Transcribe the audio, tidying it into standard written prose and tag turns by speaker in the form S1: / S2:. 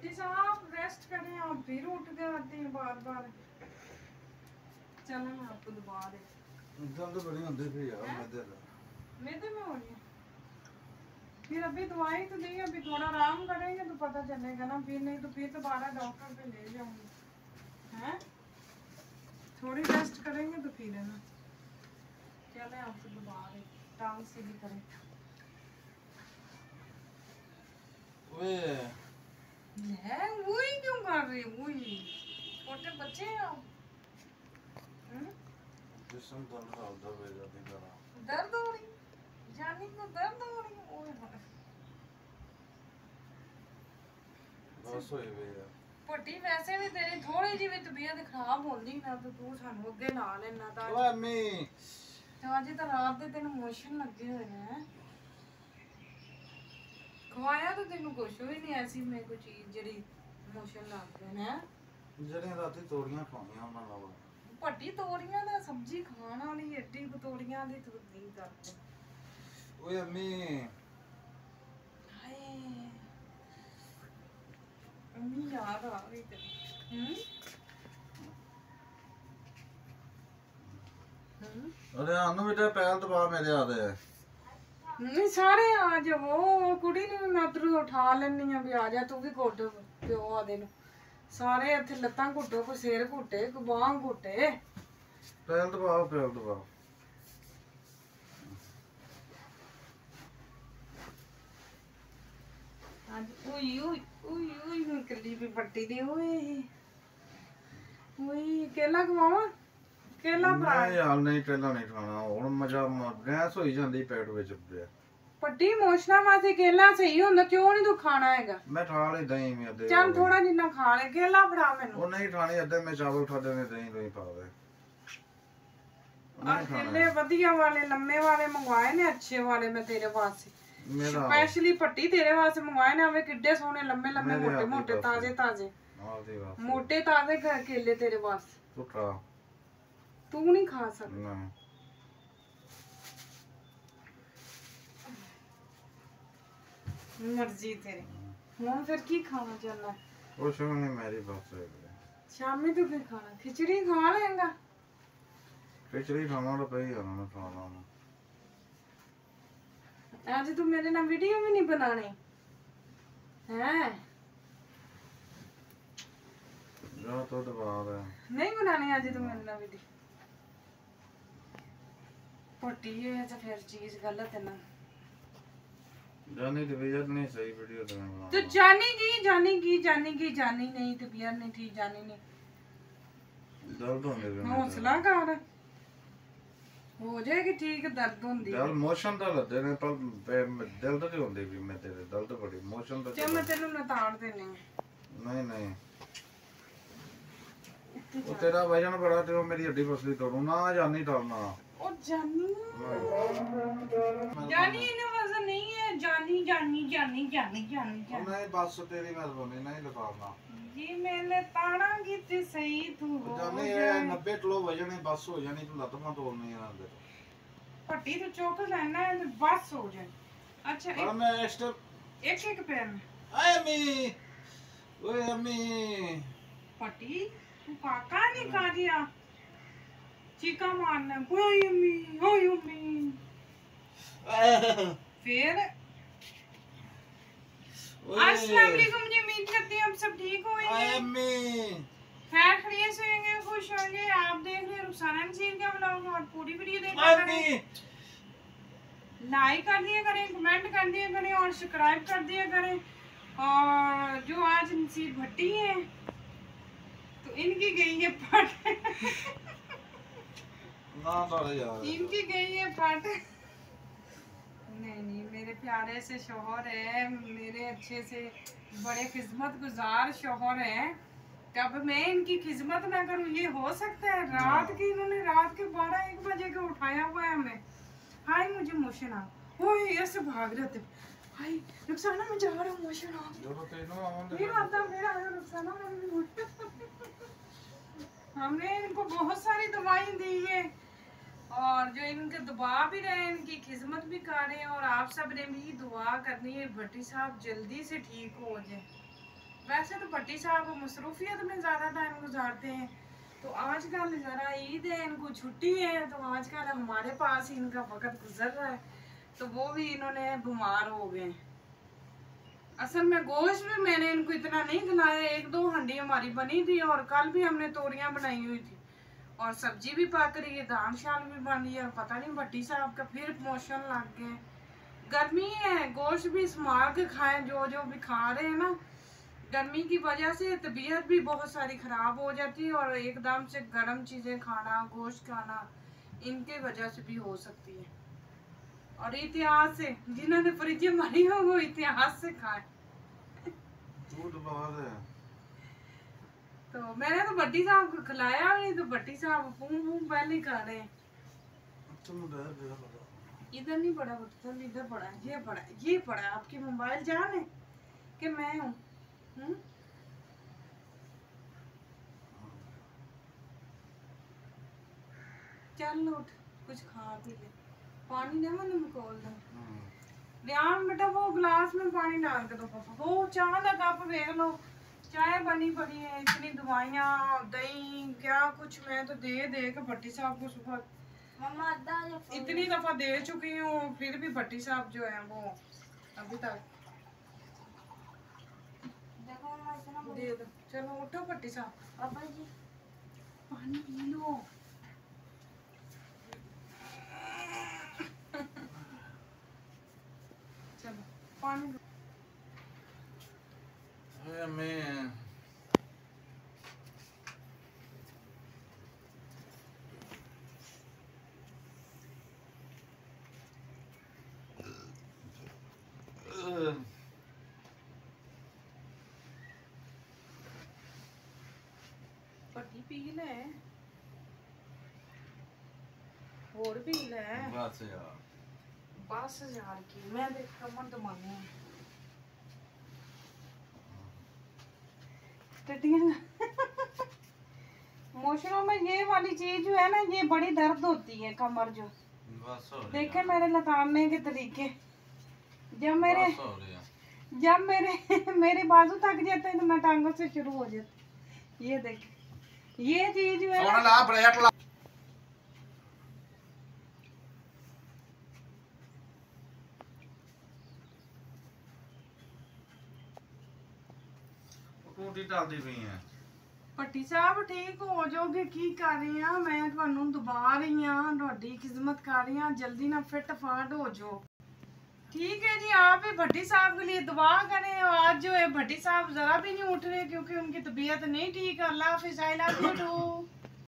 S1: भट्टी साहब रेस्ट करें, आप फिर उठ के आते हैं बार बार। चलो मैं आपको दबा दे।
S2: दर्द बड़ी होती थी यार
S1: मैदे में हो रही है। फिर अभी दवाई तो दी, अभी थोड़ा आराम करेंगे तो पता चलेगा ना, फिर नहीं तो फिर दोबारा डॉक्टर पे ले जाऊंगी। हैं थोड़ी रेस्ट करेंगे तो फिर है ना। चले आपको दबा दे, टांग सीधी करें।
S2: ओए
S1: है वही क्यों कर रही है? वही छोटे बच्चे हैं आप।
S2: जिसम दर्द होता है जाती करा
S1: दर्द हो रही, जानी को दर्द हो रही। ओए
S2: बस होई वे यार
S1: पट्टी वैसे भी तेरी थोड़ी जी भी तबीयत खराब होंदी ना तो तू सानू अगे ला लेना ता।
S2: ओए अम्मी
S1: आज तो रात दे तेन मोशन लगे हुए हैं। खवाया तो तेन कुछ भी नहीं, ऐसी मैं कोई चीज जड़ी मोशन लगते हैं।
S2: जड़े राती तोड़ियां खानियां ਉਹਨਾਂ ਨਾਲ
S1: पट्टी तोरियां दा सब्जी खाना वाली एडी तोरियां दी तू नहीं करते।
S2: ओए अम्मी
S1: हाय अम्मी याद आ रही तेरी।
S2: अरे आनु बेटा पहल दबा मेरे आदे
S1: नहीं सारे आ जाओ, कुड़ी ने मैं उधर उठा लेनी आ भी आ जा तू भी घुट प्यो आदे नु। सारे इत्थे लत्तां घुटो, कोई सिर घुटे, कोई बांह घुटे।
S2: पहल दबाओ पहल दबाओ।
S1: आज ओई ओई ओई ओई मैं कली भी पट्टी दी। ओए ओए केला खवावा, केला भरा
S2: नहीं यार नहीं केला नहीं खाना हुन मजा गैस होई ਜਾਂਦੀ पेट ਵਿੱਚ
S1: पट्टी मोशना वास्ते केला सही ਹੁੰਦਾ, क्यों नहीं तू खाना हैगा?
S2: मैं खा ले दही में अदे
S1: चल थोड़ा जिन्ना खा ले, केला फड़ा मैनू।
S2: वो नहीं खानी अदे मैं चावल खा देने दही दही पा दे।
S1: और केले वधिया वाले लम्बे वाले मंगवाए ने, अच्छे वाले मैं तेरे वास्ते
S2: मेरा
S1: स्पेशली पट्टी तेरे वास्ते मंगवाए ने। हमें किड्डे सोने लम्बे लम्बे मोटे मोटे ताजे ताजे मोटे ताजे केले तेरे वास्ते।
S2: तू खा
S1: तू नहीं खा सकता।
S2: नहीं
S1: मर्जी तेरी। हुन फिर की खाना चाहना?
S2: कुछ नहीं मेरी बात है।
S1: शामी तो फिर खाना खिचड़ी खा लेगा।
S2: खिचड़ी खाना तो पई है ना खाना।
S1: आज तू मेरे ना वीडियो भी नहीं बनाने हैं?
S2: जा तो दबा दे।
S1: नहीं बनाने आज तू मेरे ना वीडियो। पट्टी है तो फिर चीज गलत है ना।
S2: जानी तबीयत नहीं सही वीडियो तो मैं
S1: तो जानी नहीं तबीयत नहीं ठीक, जानी नहीं
S2: दर्द होने लगे
S1: हौसला कर हो जाएगी ठीक। दर्द होंदी
S2: यार मोशन तो लदे ने पर दर्द तो होंदी भी मैं तेरे दर्द बड़ी मोशन तो
S1: चल मैं तेनू नताड़ देनी।
S2: नहीं नहीं वो तेरा वजन बड़ा ते वो मेरी हड्डी पसली तोड़ू ना जानी टालना।
S1: ओ जानी इन्हें वजन नहीं है। जानी
S2: नहीं बस तेरी मेहरबानी नहीं लगाना
S1: ये मैंने ताड़ा की ते सही तू हो
S2: जानी ये 90 किलो वजन है बस हो जानी तू लत में तोड़नी है अंदर
S1: पट्टी तो चौक लेना है तो बस हो जाए। अच्छा
S2: और मैं स्टेप
S1: एक पैर में
S2: आय अम्मी ओए अम्मी
S1: पट्टी तू काका नहीं खा दिया चीका मारना। ओए अम्मी फिर अस्सलाम वालेकुम जी, उम्मीद करती हैं आप सब ठीक होंगे, खैर खैरियत से होंगे, खुश होंगे। आप देख रहे हैं रुखसाना नसीर का ब्लॉग और पूरी वीडियो देखा करें, लाइक कर दिया करें, कमेंट कर दिया करें और सब्सक्राइब कर दिया करें। और जो आज नसीर भट्टी है तो इनकी गई है फट इनकी गई है फट। नहीं मेरे प्यारे से शौहर है, मेरे अच्छे से बड़े खिदमत गुजार शौहर है। कब मैं इनकी खिदमत ना करूं ये हो सकता है? रात की इन्होंने रात के 12-1 बजे को उठाया हुआ है हमें। हाय मुझे मोशन आ ओए ऐसे भाग रहे थे। हाय रुखसाना मैं जा रहा हूं, मोशन आ फिर आया रुखसाना। हमने इनको बहुत सारी दवाई दी है और जो इनके दबा भी रहे हैं, इनकी खिदमत भी कर रहे हैं और आप सब ने भी दुआ करनी है भट्टी साहब जल्दी से ठीक हो जाए। वैसे तो भट्टी साहब मसरूफियत में ज़्यादा टाइम गुजारते हैं, तो आजकल ज़रा ईद है, इनको छुट्टी है, तो आजकल हमारे पास ही इनका वक्त गुजर रहा है, तो वो भी इन्होंने बीमार हो गए। असल में गोश्त भी मैंने इनको इतना नहीं खिलाया, 1-2 हंडी हमारी बनी थी और कल भी हमने तोरियां बनाई हुई थी और सब्जी भी पक रही है, दाल शाल भी बन रही है। पता नहीं भट्टी साहब का फिर मोशन लग गए। गर्मी है, गोश्त भी संभाल के खाएं, जो जो भी खा रहे हैं ना, गर्मी की वजह से तबीयत भी बहुत सारी ख़राब हो जाती है और एकदम से गर्म चीज़ें खाना, गोश्त खाना, इनके वजह से भी हो सकती है। और इतिहास से जिन्होंने फ्रिज मारी हो वो इतिहास से खाए। तो मैंने तो भट्टी साहब को खिलाया नहीं, तो भट्टी साहब फूम पहले ही खा रहे हैं। इधर नहीं पड़ा, इधर पड़ा, ये पड़ा। आपकी मोबाइल जान है कि मैं हूँ? चल उठ, कुछ खा पी ले, पानी दे मैंने खोल दे। ध्यान बेटा, वो गिलास में पानी डाल के दो पापा। वो चाय का कप देख लो, चाय बनी पड़ी है, इतनी दवाइयाँ, दही, क्या कुछ मैं तो दे के भट्टी साहब को सुबह इतनी दफा दे चुकी हूँ, फिर भी भट्टी साहब जो है वो अभी तक दे दो। चलो उठो भट्टी साहब, पापा जी पानी पी लो। चलो पानी
S2: मैं
S1: पट्टी पी ले और पी ले बस यार की मैं देख कमर दमाने मोशरों में ये वाली चीज जो है ना, ये बड़ी दर्द होती है कमर जो। देखे मेरे लताड़ने के तरीके, जब मेरे बाजू थक जाते हैं तो मैं टांगों से शुरू हो जाती। ये देख, ये चीज जो है ਭੱਟੀ ਸਾਹਿਬ ਠੀਕ ਹੋ ਜਾਓਗੇ, ਕੀ ਕਰ ਰਹੀ ਆ ਮੈਂ ਤੁਹਾਨੂੰ ਦਬਾ रही हूँ, ਤੁਹਾਡੀ खिदमत कर रही हूँ, जल्दी ना फिट फाट हो जाओ। ठीक है जी, आप भी भट्टी साहब के लिए दुआ करें। आज जो है भट्टी साहब जरा भी नहीं उठ रहे क्योंकि उनकी तबीयत नहीं ठीक। अल्लाह हाफिज़, आई लव यू टू।